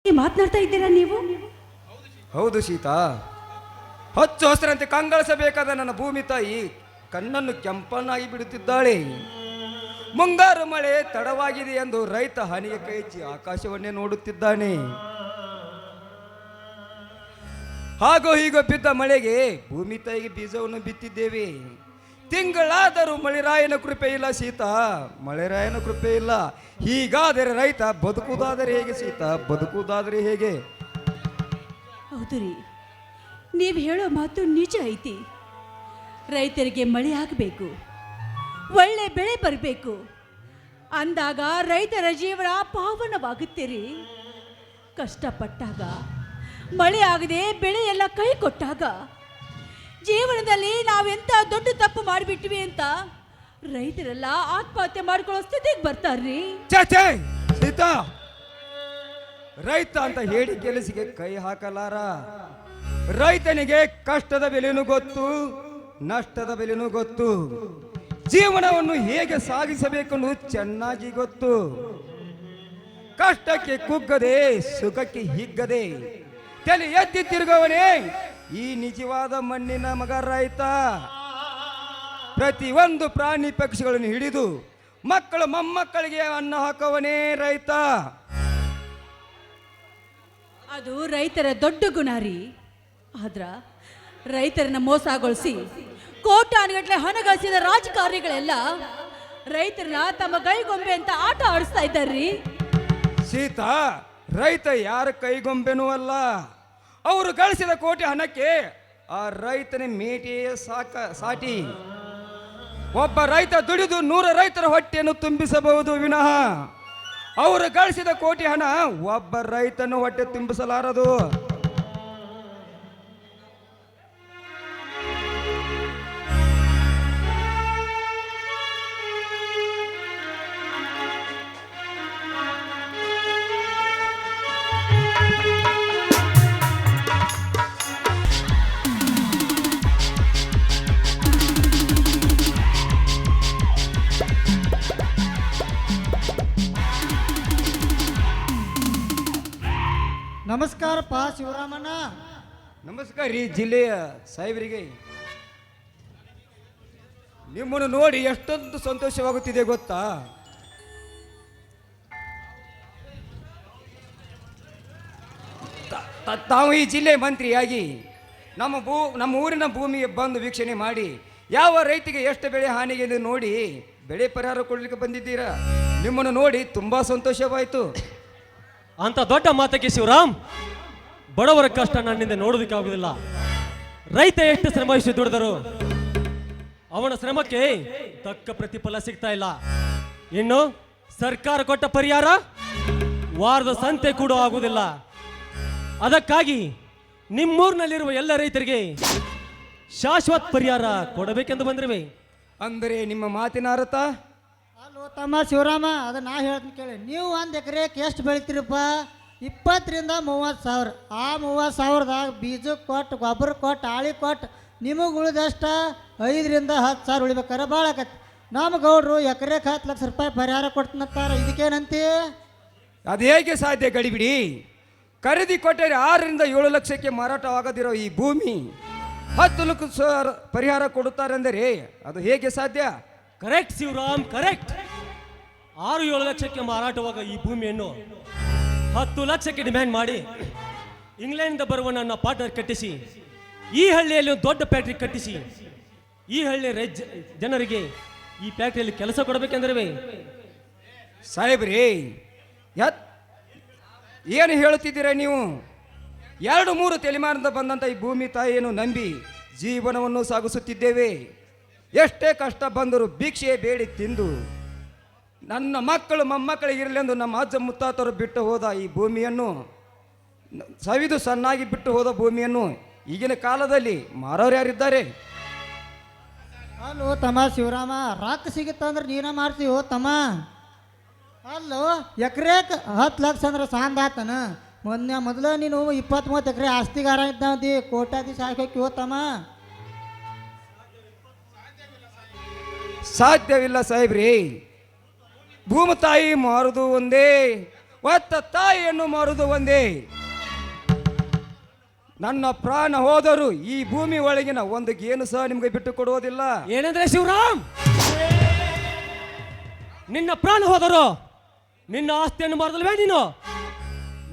ಮಾತನಾಡ್ತಾ ಇದ್ದೀರಾ ನೀವು? ಹೌದು ಸೀತಾ, ಹಚ್ಚು ಹಸಿರಂತೆ ಕಂಗಳಿಸಬೇಕಾದ ನನ್ನ ಭೂಮಿ ತಾಯಿ ಕಣ್ಣನ್ನು ಕೆಂಪನ್ನಾಗಿ ಬಿಡುತ್ತಿದ್ದಾಳೆ. ಮುಂಗಾರು ಮಳೆ ತಡವಾಗಿದೆ ಎಂದು ರೈತ ಹನಿಗೆ ಕೈಚಿ ಆಕಾಶವನ್ನೇ ನೋಡುತ್ತಿದ್ದಾನೆ. ಹಾಗೋ ಹೀಗೋ ಬಿದ್ದ ಮಳೆಗೆ ಭೂಮಿ ತಾಯಿಗೆ ಬೀಜವನ್ನು ಬಿತ್ತಿದ್ದೇವೆ. ತಿಂಗಳಾದರೂ ಮಳೆರಾಯನ ಕೃಪೆ ಇಲ್ಲ ಸೀತಾ, ಮಳೆರಾಯನ ಕೃಪೆ ಇಲ್ಲ. ಹೀಗಾದರೆ ರೈತ ಬದುಕುವುದಾದರೆ ಹೇಗೆ ಸೀತಾ, ಬದುಕುವುದಾದರೆ ಹೇಗೆ? ಹೌದು ರೀ, ನೀವು ಹೇಳೋ ಮಾತು ನಿಜ ಐತಿ. ರೈತರಿಗೆ ಮಳೆ ಆಗಬೇಕು, ಒಳ್ಳೆ ಬೆಳೆ ಬರಬೇಕು, ಅಂದಾಗ ರೈತರ ಜೀವನ ಪಾವನವಾಗುತ್ತೀರಿ. ಕಷ್ಟಪಟ್ಟಾಗ ಮಳೆ ಆಗದೆ ಬೆಳೆ ಎಲ್ಲ ಕೈ ಕೊಟ್ಟಾಗ ಜೀವನದಲ್ಲಿ ನಾವೆಂತ ದೊಡ್ಡ ತಪ್ಪು ಮಾಡಿಬಿಟ್ವಿ ಅಂತ ರೈತರೆಲ್ಲ ಆತ್ಮಹತ್ಯೆ ಮಾಡ್ಕೊಳ್ಳೋ ಸ್ಥಿತಿಗೆ ಬರ್ತಾರ್ರಿ. ಸೀತಾ, ರೈತ ಅಂತ ಹೇಳಿ ಕೆಲಸಿಗೆ ಕೈ ಹಾಕಲಾರ. ರೈತನಿಗೆ ಕಷ್ಟದ ಬೆಲೆನೂ ಗೊತ್ತು, ನಷ್ಟದ ಬೆಲೆನೂ ಗೊತ್ತು, ಜೀವನವನ್ನು ಹೇಗೆ ಸಾಗಿಸಬೇಕೆಂದು ಚೆನ್ನಾಗಿ ಗೊತ್ತು. ಕಷ್ಟಕ್ಕೆ ಕುಗ್ಗದೆ ಸುಖಕ್ಕೆ ಹಿಗ್ಗದೆ ತಲೆ ಎತ್ತಿ ತಿರುಗವನೇ ಈ ನಿಜವಾದ ಮಣ್ಣಿನ ಮಗ ರೈತ. ಪ್ರತಿಯೊಂದು ಪ್ರಾಣಿ ಪಕ್ಷಿಗಳನ್ನು ಹಿಡಿದು ಮಕ್ಕಳು ಮೊಮ್ಮಕ್ಕಳಿಗೆ ಅನ್ನ ಹಾಕವನೇ ರೈತ. ಅದು ರೈತರ ದೊಡ್ಡ ಗುಣ ರೀ. ಆದ್ರ ರೈತರನ್ನ ಮೋಸಗೊಳಿಸಿ ಕೋಟ್ಯಾನುಗಟ್ಟಲೆ ಹಣ ಗಳಿಸಿದ ರಾಜಕಾರಣಿಗಳೆಲ್ಲ ರೈತರನ್ನ ತಮ್ಮ ಕೈಗೊಂಬೆ ಅಂತ ಆಟ ಆಡಿಸ್ತಾ ಇದ್ದಾರ್ರಿ. ಸೀತಾ, ರೈತ ಯಾರ ಕೈಗೊಂಬೆನೂ ಅಲ್ಲ. ಅವರು ಗಳಿಸಿದ ಕೋಟಿ ಹಣಕ್ಕೆ ಆ ರೈತನ ಮೇಟಿಯೇ ಸಾಟಿ. ಒಬ್ಬ ರೈತ ದುಡಿದು 100 ರೈತರ ಹೊಟ್ಟೆಯನ್ನು ತುಂಬಿಸಬಹುದು ವಿನಃ ಅವರು ಗಳಿಸಿದ ಕೋಟಿ ಹಣ ಒಬ್ಬ ರೈತನ ಹೊಟ್ಟೆ ತುಂಬಿಸಲಾರದು. ನಮಸ್ಕಾರಪ್ಪ ಶಿವರಾಮಣ್ಣ. ನಮಸ್ಕಾರ ರೀ ಜಿಲ್ಲೆಯ ಸಾಹೇಬರಿಗೆ. ನಿಮ್ಮನ್ನು ನೋಡಿ ಎಷ್ಟೊಂದು ಸಂತೋಷವಾಗುತ್ತಿದೆ ಗೊತ್ತಾ? ತಾವು ಈ ಜಿಲ್ಲೆ ಮಂತ್ರಿಯಾಗಿ ನಮ್ಮ ಊರಿನ ಭೂಮಿಗೆ ಬಂದು ವೀಕ್ಷಣೆ ಮಾಡಿ ಯಾವ ರೈತಿಗೆ ಎಷ್ಟು ಬೆಳೆ ಹಾನಿಗೆ ನೋಡಿ ಬೆಳೆ ಪರಿಹಾರ ಕೊಡಲಿಕ್ಕೆ ಬಂದಿದ್ದೀರಾ. ನಿಮ್ಮನ್ನು ನೋಡಿ ತುಂಬಾ ಸಂತೋಷವಾಯಿತು. ಅಂತ ದೊಡ್ಡ ಮಾತಕ್ಕೆ ಶಿವರಾಮ್, ಬಡವರ ಕಷ್ಟ ನನ್ನಿಂದ ನೋಡೋದಕ್ಕೆ ಆಗುದಿಲ್ಲ. ರೈತ ಎಷ್ಟು ಶ್ರಮಿಸಿ ದುಡಿದರು ಅವನ ಶ್ರಮಕ್ಕೆ ತಕ್ಕ ಪ್ರತಿಫಲ ಸಿಗ್ತಾ ಇಲ್ಲ. ಇನ್ನು ಸರ್ಕಾರ ಕೊಟ್ಟ ಪರಿಹಾರ ವಾರದ ಸಂತೆ ಕೂಡ ಆಗುವುದಿಲ್ಲ. ಅದಕ್ಕಾಗಿ ನಿಮ್ಮೂರಿನಲ್ಲಿರುವ ಎಲ್ಲ ರೈತರಿಗೆ ಶಾಶ್ವತ ಪರಿಹಾರ ಕೊಡಬೇಕೆಂದು ಬಂದಿರುವೆ. ಅಂದರೆ ನಿಮ್ಮ ಮಾತಿನ ಅರ್ಥ? ಅಲ್ಲೋ ತಮ್ಮ ಶಿವರಾಮ, ಅದು ನಾ ಹೇಳ್ತೀನಿ ಕೇಳಿ. ನೀವು 1 ಎಕರೆಗೆ ಎಷ್ಟು ಬೆಳಿತೀರಪ್ಪ? 20ರಿಂದ 30 ಸಾವಿರ. ಆ 30 ಸಾವಿರದಾಗ ಬೀಜ ಕೊಟ್ಟು, ಗೊಬ್ಬರ ಕೊಟ್ಟು, ಆಳಿ ಕೊಟ್ಟು ನಿಮಗೆ ಉಳಿದಷ್ಟ 5ರಿಂದ 10 ಸಾವಿರ ಉಳಿಬೇಕಾರೆ ಭಾಳ ಆಕತಿ. ನಮ್ಮ ಗೌಡ್ರು ಎಕರೆಗೆ 10 ಲಕ್ಷ ರೂಪಾಯಿ ಪರಿಹಾರ ಕೊಡ್ತೀನಂತಾರೆ. ಇದಕ್ಕೇನಂತಿ? ಅದು ಹೇಗೆ ಸಾಧ್ಯ ಗಡಿಬಿಡಿ? ಖರೀದಿ ಕೊಟ್ಟರೆ 6ರಿಂದ 7 ಲಕ್ಷಕ್ಕೆ ಮಾರಾಟವಾಗದಿರೋ ಈ ಭೂಮಿ 10 ಲಕ್ಷ ಪರಿಹಾರ ಕೊಡುತ್ತಾರೆ ಅಂದರೆ ಅದು ಹೇಗೆ ಸಾಧ್ಯ? Correct Shivaram, correct. 6-7 ಲಕ್ಷಕ್ಕೆ ಮಾರಾಟವಾಗ ಈ ಭೂಮಿಯನ್ನು 10 ಲಕ್ಷಕ್ಕೆ ಡಿಮ್ಯಾಂಡ್ ಮಾಡಿ ಇಂಗ್ಲೆಂಡ್ ಬರುವ ನನ್ನ ಪಾರ್ಟ್ನರ್ ಕಟ್ಟಿಸಿ ಈ ಹಳ್ಳಿಯಲ್ಲಿ ಒಂದು ದೊಡ್ಡ ಫ್ಯಾಕ್ಟ್ರಿ ಕಟ್ಟಿಸಿ ಈ ಹಳ್ಳಿಯ ಜನರಿಗೆ ಈ ಫ್ಯಾಕ್ಟ್ರಿಯಲ್ಲಿ ಕೆಲಸ ಕೊಡಬೇಕೆಂದ್ರೆ ಸಾಹೇಬ್ರಿ, ಏನು ಹೇಳುತ್ತಿದ್ದೀರಾ ನೀವು? 2-3 ತಲೆಮಾರಿನಿಂದ ಬಂದಂಥ ಈ ಭೂಮಿ ತಾಯಿಯನ್ನು ನಂಬಿ ಜೀವನವನ್ನು ಸಾಗಿಸುತ್ತಿದ್ದೇವೆ. ಎಷ್ಟೇ ಕಷ್ಟ ಬಂದರೂ ಭಿಕ್ಷೆ ಬೇಡಿ ತಿಂದು ನನ್ನ ಮಕ್ಕಳು ಮೊಮ್ಮಕ್ಕಳಿಗಿರಲೆಂದು ನಮ್ಮ ಅಜ್ಜ ಮುತ್ತಾತರು ಬಿಟ್ಟು ಹೋದ ಈ ಭೂಮಿಯನ್ನು, ಸವಿದು ಸಣ್ಣಾಗಿ ಬಿಟ್ಟು ಹೋದ ಭೂಮಿಯನ್ನು ಈಗಿನ ಕಾಲದಲ್ಲಿ ಮಾರೋರು ಯಾರಿದ್ದಾರೆ? ಅಲ್ಲೋ ತಮ್ಮ ಶಿವರಾಮ, ರೊಕ್ಕ ಸಿಗುತ್ತಂದ್ರೆ ನೀನ ಮಾಡ್ತೀವೋ ತಮ್ಮ. ಅಲ್ಲೋ ಎಕರೆಗೆ 10 ಲಕ್ಷ ಅಂದ್ರೆ ಸಾಂದಾತನ. ಮೊದಲು ನೀನು 20-30 ಎಕರೆ ಆಸ್ತಿಗಾರ ಇದ್ದಿ ಕೋಟ್ಯಾಧೀಶ ಹಾಕಿ ತಮ್ಮ. ಸಾಧ್ಯವಿಲ್ಲ ಸಾಹೇಬ್ರಿ. ಭೂಮಿ ತಾಯಿ ಮಾರುವುದು ಒಂದೇ, ಒತ್ತ ತಾಯಿಯನ್ನು ಮಾರುವುದು ಒಂದೇ. ನನ್ನ ಪ್ರಾಣ ಹೋದರೂ ಈ ಭೂಮಿ ಒಳಗಿನ ಒಂದು ಗೇನು ಸಹ ನಿಮಗೆ ಬಿಟ್ಟು ಕೊಡುವುದಿಲ್ಲ. ಏನಂದ್ರೆ ಶಿವರಾಮ್, ನಿನ್ನ ಪ್ರಾಣ ಹೋದರು ನಿನ್ನ ಆಸ್ತಿಯನ್ನು ಮಾರದಲ್ವೇ ನೀನು?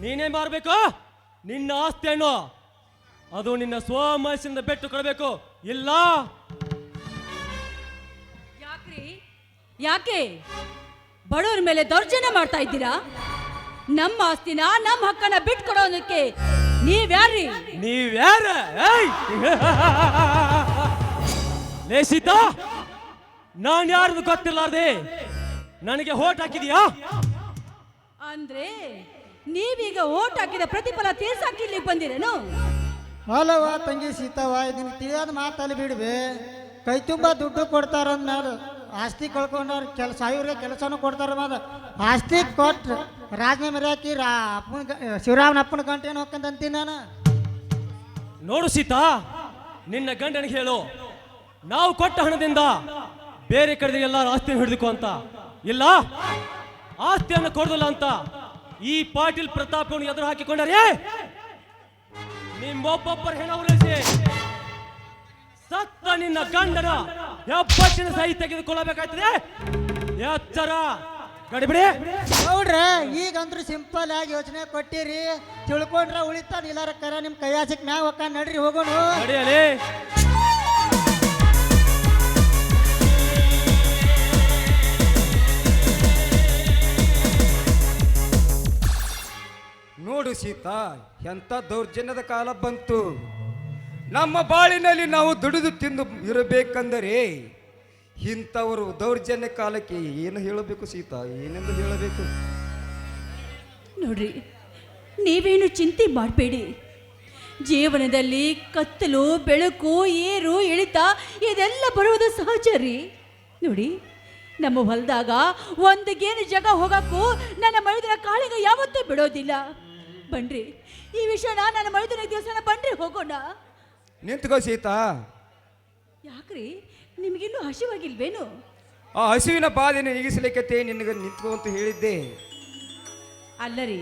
ನೀನೇ ಮಾರಬೇಕು ನಿನ್ನ ಆಸ್ತಿಯನ್ನು. ಅದು ನಿನ್ನ ಸ್ವಮನಸ್ಸಿನಿಂದ ಬಿಟ್ಟು ಕೊಡಬೇಕು. ಇಲ್ಲ ಯಾಕ್ರಿ? ಯಾಕೆ ಬಡವರ ಮೇಲೆ ದೌರ್ಜನ್ಯ ಮಾಡ್ತಾ ಇದ್ದೀರಾ? ನಮ್ಮ ಆಸ್ತಿನ ನಮ್ಮ ಹಕ್ಕನ್ನ ಬಿಟ್ಟು ಕೊಡೋದಕ್ಕೆ ನೀವ್ಯಾರ್ರಿ? ನೀವ್ಯಾರ? ಲೇ ಸೀತಾ, ನಾನು ಯಾರದು ಗೊತ್ತಿಲ್ಲಾರ್ದೆ ನನಗೆ ಹೋಟ್ ಹಾಕಿದೀಯಾ? ಅಂದ್ರೆ ನೀವೀಗ ಓಟ್ ಹಾಕಿದ ಪ್ರತಿಫಲ ತೀರ್ಸಾಕಿ ಇಲ್ಲಿ ಬಂದಿರೇನು? ಅಲ್ಲವ ತಂಗಿ ಸೀತಾವ, ಇದನ್ನ ತಿಳಿಯೋದು ಮಾತಲ್ಲಿ ಬಿಡ್ಬೆ. ಕೈ ತುಂಬ ದುಡ್ಡು ಕೊಡ್ತಾರ ಅಂದ್ಮೇಲೆ ಆಸ್ತಿ ಕಳ್ಕೊಂಡವ್ರು ಕೆಲಸ ಇವ್ರಿಗೆ ಕೆಲಸನೂ ಕೊಡ್ತಾರ. ಮಾದ ಆಸ್ತಿ ಕೊಟ್ರು ರಾಜೀನಾಮೆ ಹಾಕಿ ಶಿವರಾಮನ ಅಪ್ಪನ ಗಂಟೆನ ಹೋಗ್ಕಂತೀನಿ ನಾನು. ನೋಡು ಸೀತಾ, ನಿನ್ನ ಗಂಡನಿಗೆ ಹೇಳು, ನಾವು ಕೊಟ್ಟ ಹಣದಿಂದ ಬೇರೆ ಕಡೆ ಎಲ್ಲರೂ ಆಸ್ತಿಯನ್ನು ಹಿಡಿದುಕೋ ಅಂತ. ಇಲ್ಲ, ಆಸ್ತಿಯನ್ನು ಕೊಡೋದಿಲ್ಲ ಅಂತ ಈ ಪಾಟೀಲ್ ಪ್ರತಾಪ್ ಎದುರು ಹಾಕಿಕೊಂಡರೆ ನಿಮ್ಮೊಬ್ಬೊಬ್ಬರ ಹೆಣ ಉಳಿಸಿ ಸತ್ತ ನಿನ್ನ ಗಂಡನ ಹೆಬ್ಬಟ್ಟಿನ ಸಹಿ ತೆಗೆದುಕೊಳ್ಳಬೇಕಾಗ್ತದೆ. ಎಚ್ಚರ, ಗಡಿಬಿಡಿ. ನೋಡ್ರೆ, ಈಗಂದ್ರೂ ಸಿಂಪಲ್ ಆಗಿ ಯೋಚನೆ ಕೊಟ್ಟಿರಿ. ತಿಳ್ಕೊಂಡ್ರೆ ಉಳಿತಾನ, ಇಲ್ಲಾರ ಕರ ನಿಮ್ಮ ಕೈಯಾಸಕ್ ಮ್ಯಾಗ ಹೋಗ. ನಡ್ರಿ ಹೋಗೋಣ. ನಡೆಯಲಿ. ನೋಡು ಸೀತಾ, ಎಂಥ ದೌರ್ಜನ್ಯದ ಕಾಲ ಬಂತು. ನಮ್ಮ ಬಾಳಿನಲ್ಲಿ ನಾವು ದುಡಿದು ತಿಂದು ಇರಬೇಕಂದರೆ ಇಂಥವರು ದೌರ್ಜನ್ಯ ಕಾಲಕ್ಕೆ ಏನು ಹೇಳಬೇಕು ಸೀತಾ? ಏನೆಂದು ಹೇಳಬೇಕು? ನೋಡ್ರಿ, ನೀವೇನು ಚಿಂತೆ ಮಾಡಬೇಡಿ. ಜೀವನದಲ್ಲಿ ಕತ್ತಲು ಬೆಳಕು ಏರು ಇಳಿತ ಇದೆಲ್ಲ ಬರುವುದು ಸಹಜ ರೀ. ನೋಡಿ, ನಮ್ಮ ಹೊಲದಾಗ ಒಂದು ಗೇನು ಜಾಗ ಹೋಗಕ್ಕೂ ನನ್ನ ಮೈದನ ಕಾಳಿಗ ಯಾವತ್ತೂ ಬಿಡೋದಿಲ್ಲ. ಬನ್ರಿ, ಈ ವಿಷಯನ ನನ್ನ ಮೈದನ ದಿವಸನ ಬನ್ರಿ ಹೋಗೋಣ. ನಿಂತ್ಕೋ ಸೀತಾ. ಯಾಕ್ರಿ, ನಿಮಗಿನ್ನೂ ಹಸಿವಾಗಿಲ್ವೇನು? ಆ ಹಸುವಿನ ಬಾಧೆಯನ್ನು ನೀಗಿಸಲಿಕ್ಕೆ ನಿನಗೆ ನಿಂತ್ಕೋ ಅಂತ ಹೇಳಿದ್ದೆ. ಅಲ್ಲರಿ,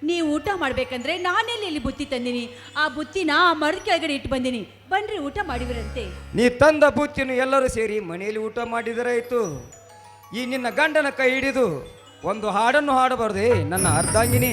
ನೀವು ಊಟ ಮಾಡ್ಬೇಕಂದ್ರೆ ನಾನೆಲ್ಲಿ ಇಲ್ಲಿ ಬುತ್ತಿ ತಂದಿನಿ. ಆ ಬುತ್ತಿನ ಆ ಮರದ ಕೆಳಗಡೆ ಇಟ್ಟು ಬಂದಿನಿ. ಬನ್ರಿ, ಊಟ ಮಾಡಿದ್ರಂತೆ. ನೀ ತಂದ ಬುತ್ತಿಯನ್ನು ಎಲ್ಲರೂ ಸೇರಿ ಮನೆಯಲ್ಲಿ ಊಟ ಮಾಡಿದರಾಯಿತು. ಈ ನಿನ್ನ ಗಂಡನ ಕೈ ಹಿಡಿದು ಒಂದು ಹಾಡನ್ನು ಹಾಡಬಾರ್ದೆ ನನ್ನ ಅರ್ಧಾಂಗಿನಿ?